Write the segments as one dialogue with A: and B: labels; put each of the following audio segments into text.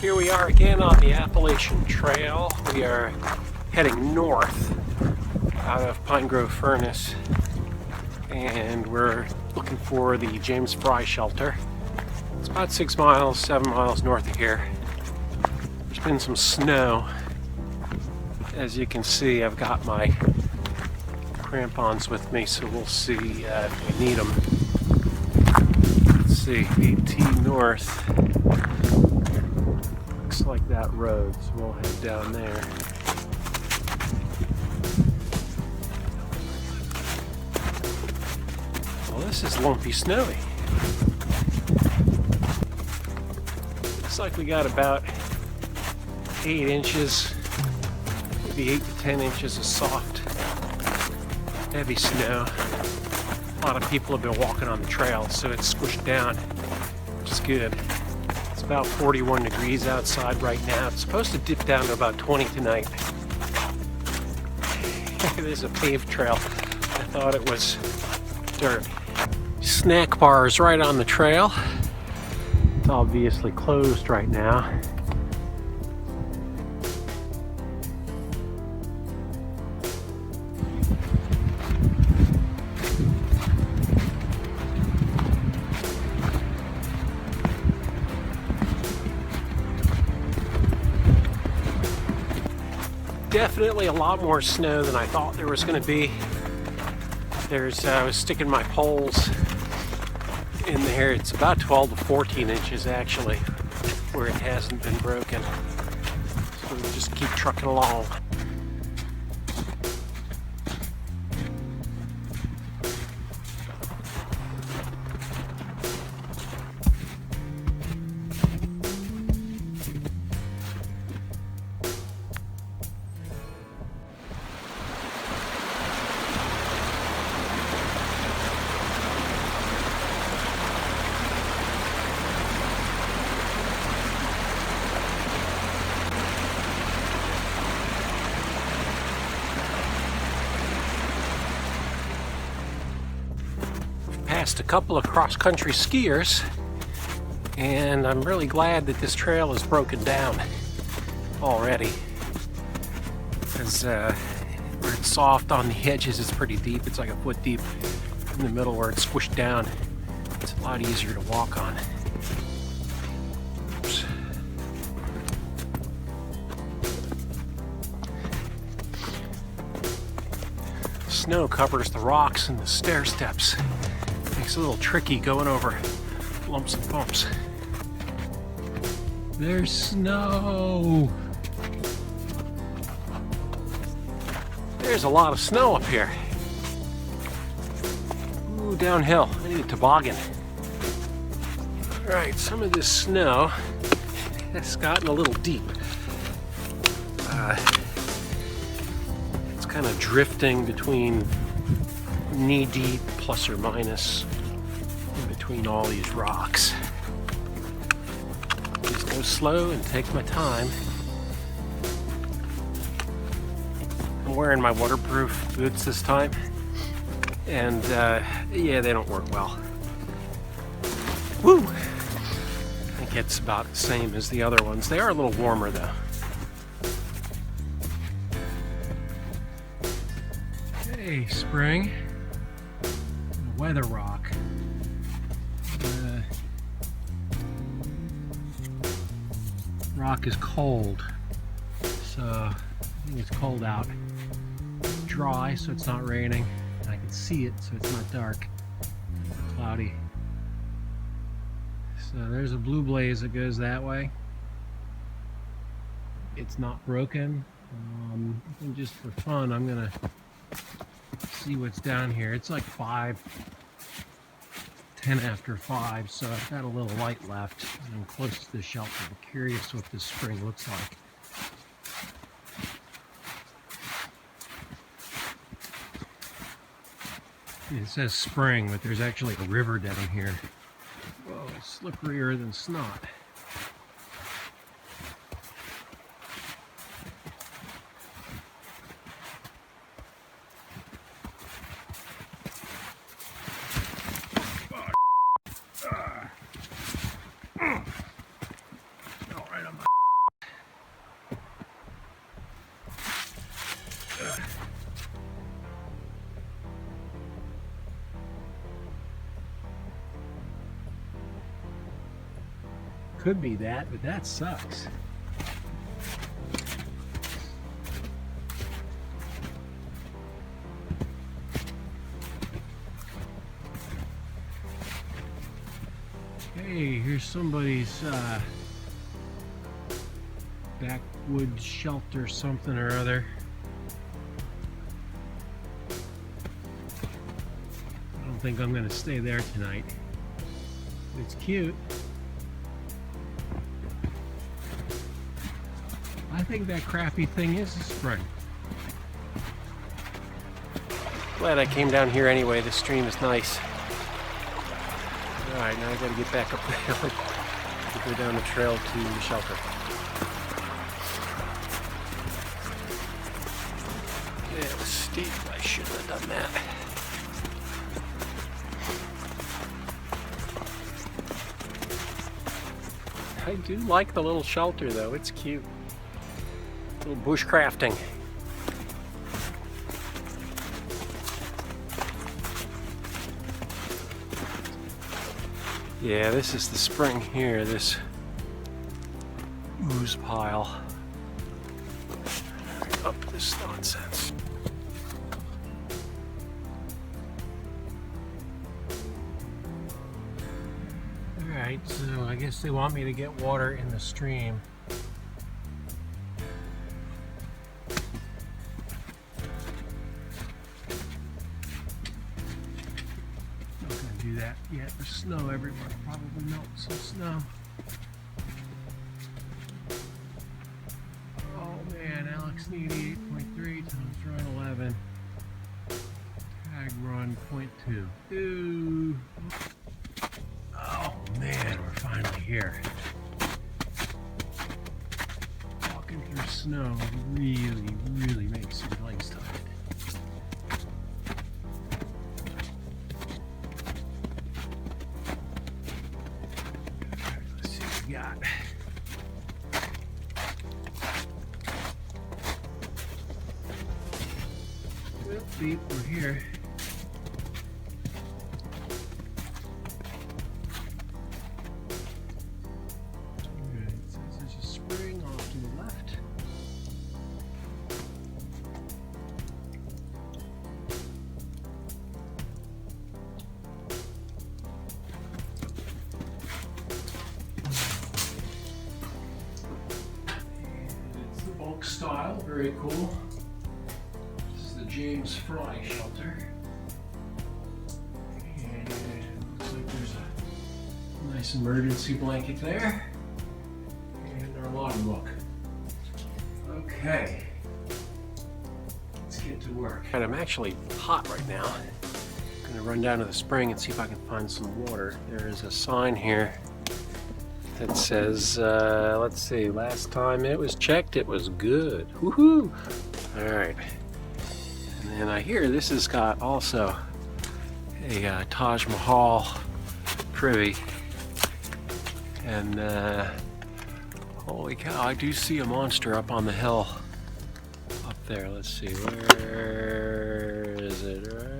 A: Here we are again on the Appalachian Trail. We are heading north out of Pine Grove Furnace, and we're looking for the James Frey shelter. It's about 6 miles, 7 miles north of here. There's been some snow. As you can see, I've got my crampons with me, so we'll see if we need them. Let's see, AT North. Looks like that road, so we'll head down there. Well, this is lumpy snowy. Looks like we got about 8 inches, maybe 8 to 10 inches of soft, heavy snow. A lot of people have been walking on the trail, so it's squished down, which is good. It's about 41 degrees outside right now. It's supposed to dip down to about 20 tonight. It is a paved trail. I thought it was dirt. Snack bars right on the trail. It's obviously closed right now. Definitely a lot more snow than I thought there was going to be. I was sticking my poles in there. It's about 12 to 14 inches actually, where it hasn't been broken. So we'll just keep trucking along. Passed a couple of cross-country skiers, and I'm really glad that this trail is broken down already, because where it's soft on the edges, it's pretty deep. It's like a foot deep in the middle where it's squished down. It's a lot easier to walk on. Oops. Snow covers the rocks and the stair steps. It's a little tricky going over lumps and bumps. There's snow. There's a lot of snow up here. Ooh, downhill. I need a toboggan. All right, some of this snow has gotten a little deep. It's kind of drifting between knee deep plus or minus in between all these rocks. Just go slow and take my time. I'm wearing my waterproof boots this time, and yeah, they don't work well. Woo! I think it's about the same as the other ones. They are a little warmer though. Hey, spring. Weather rock. Rock is cold, so I think it's cold out. Dry, so it's not raining, and I can see it, so it's not dark, cloudy. So there's a blue blaze that goes that way. It's not broken. I think just for fun, I'm gonna see what's down here. It's like 10 after 5, so I've got a little light left, and I'm close to the shelter. I'm curious what this spring looks like. It says spring, but there's actually a river down here. Whoa, slipperier than snot. could be that, but that sucks. Hey, here's somebody's backwoods shelter, something or other. I don't think I'm gonna stay there tonight. It's cute. I think that crappy thing is a spring. Glad I came down here anyway. The stream is nice. Alright, now I gotta get back up the hill to go down the trail to the shelter. Yeah, it was steep. I shouldn't have done that. I do like the little shelter though, it's cute. A little bushcrafting. Yeah, this is the spring here, this ooze pile. Up this nonsense. Alright, so I guess they want me to get water in the stream. Do that yet. There's snow everywhere. Probably melt some snow. Oh man, Alex need 8.3 times run 11. Tag run 0.2. Ooh. Oh man, we're finally here. Walking through snow really makes your legs tired. Got. Well, beep, we're here. Alright, it says there's a spring off to the left. Style, very cool. This is the James Frey shelter. And it looks like there's a nice emergency blanket there. And our logbook. Okay. Let's get to work. And I'm actually hot right now. I'm gonna run down to the spring and see if I can find some water. There is a sign here that says, let's see, last time it was checked, it was good. Woohoo! Alright. And then I hear this has got also a Taj Mahal privy. And holy cow, I do see a monster up on the hill. Up there, let's see, where is it? Right?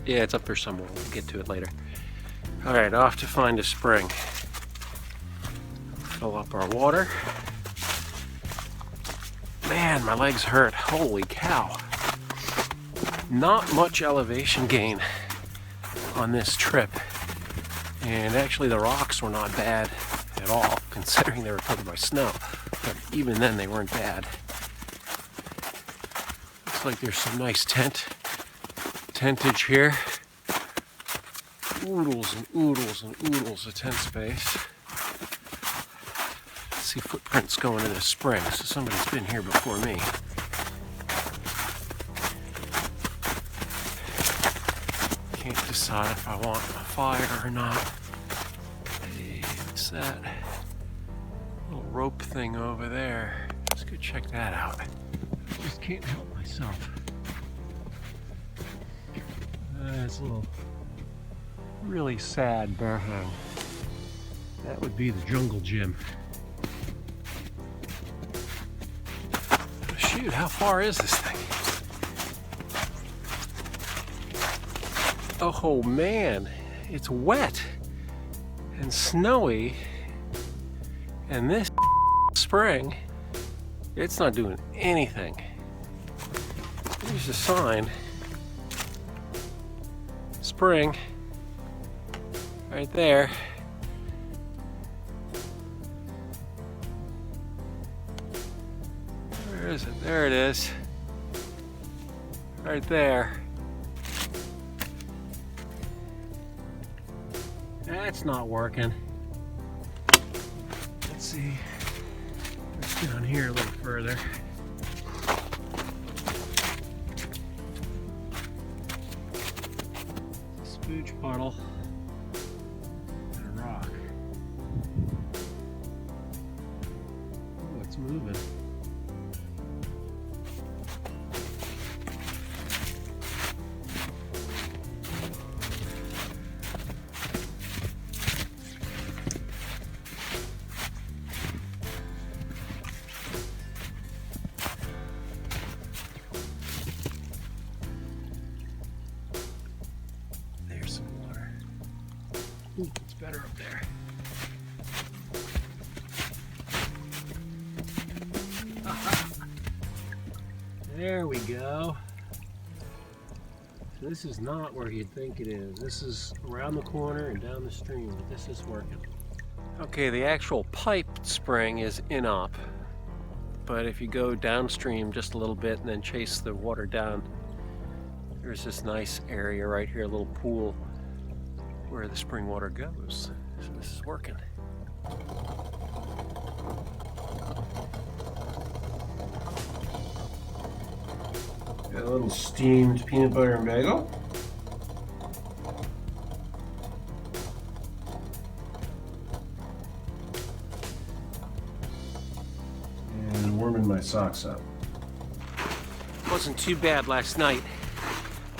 A: Yeah, it's up there somewhere. We'll get to it later. Alright, off to find a spring. Fill up our water. Man, my legs hurt. Holy cow. Not much elevation gain on this trip. And actually the rocks were not bad at all, considering they were covered by snow. But even then they weren't bad. Looks like there's some nice tentage here. Oodles and oodles and oodles of tent space. See footprints going in a spring, so somebody's been here before me. Can't decide if I want a fire or not. Hey, what's that little rope thing over there? Let's go check that out. I just can't help myself. It's a little really sad bear hang. That would be the jungle gym. Oh, shoot, how far is this thing? Oh man, it's wet and snowy, and this spring, it's not doing anything. Here's a sign. Spring. Right there. Where is it? There it is. Right there. That's not working. Let's see. Let's down here a little further. Spooge puddle and a rock. Oh, it's moving. Ooh, it's better up there. There we go. So this is not where you'd think it is. This is around the corner and down the stream, but this is working. Okay, the actual pipe spring is in op, but if you go downstream just a little bit and then chase the water down, there's this nice area right here, a little pool where the spring water goes. So this is working. Got a little steamed peanut butter and bagel. And warming my socks up. Wasn't too bad last night.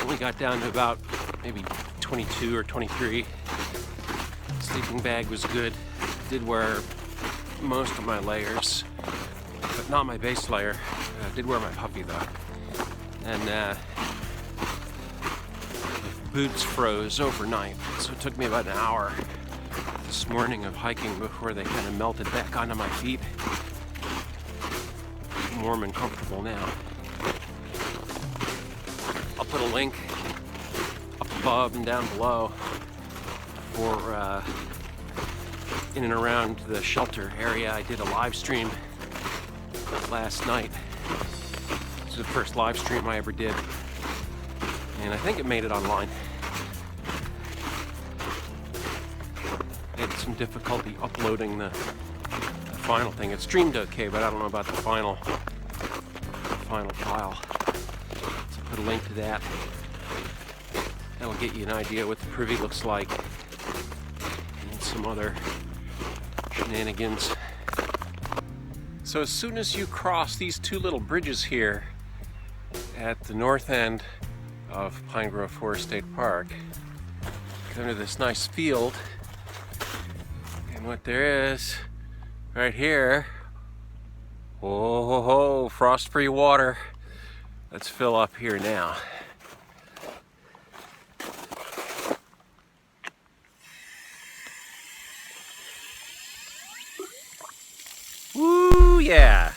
A: Only got down to about maybe 22 or 23. Sleeping bag was good. Did wear most of my layers, but not my base layer. Did wear my puffy though. And the boots froze overnight, so it took me about an hour this morning of hiking before they kind of melted back onto my feet. I'm warm and comfortable now. I'll put a link up above and down below for in and around the shelter area. I did a live stream last night. This is the first live stream I ever did, and I think it made it online. I had some difficulty uploading the final thing. It streamed okay, but I don't know about the final file. So put a link to that. That'll get you an idea what the privy looks like, and some other shenanigans. So as soon as you cross these two little bridges here at the north end of Pine Grove Forest State Park, come to this nice field, and what there is right here, oh ho ho, frost-free water. Let's fill up here now. Woo, yeah.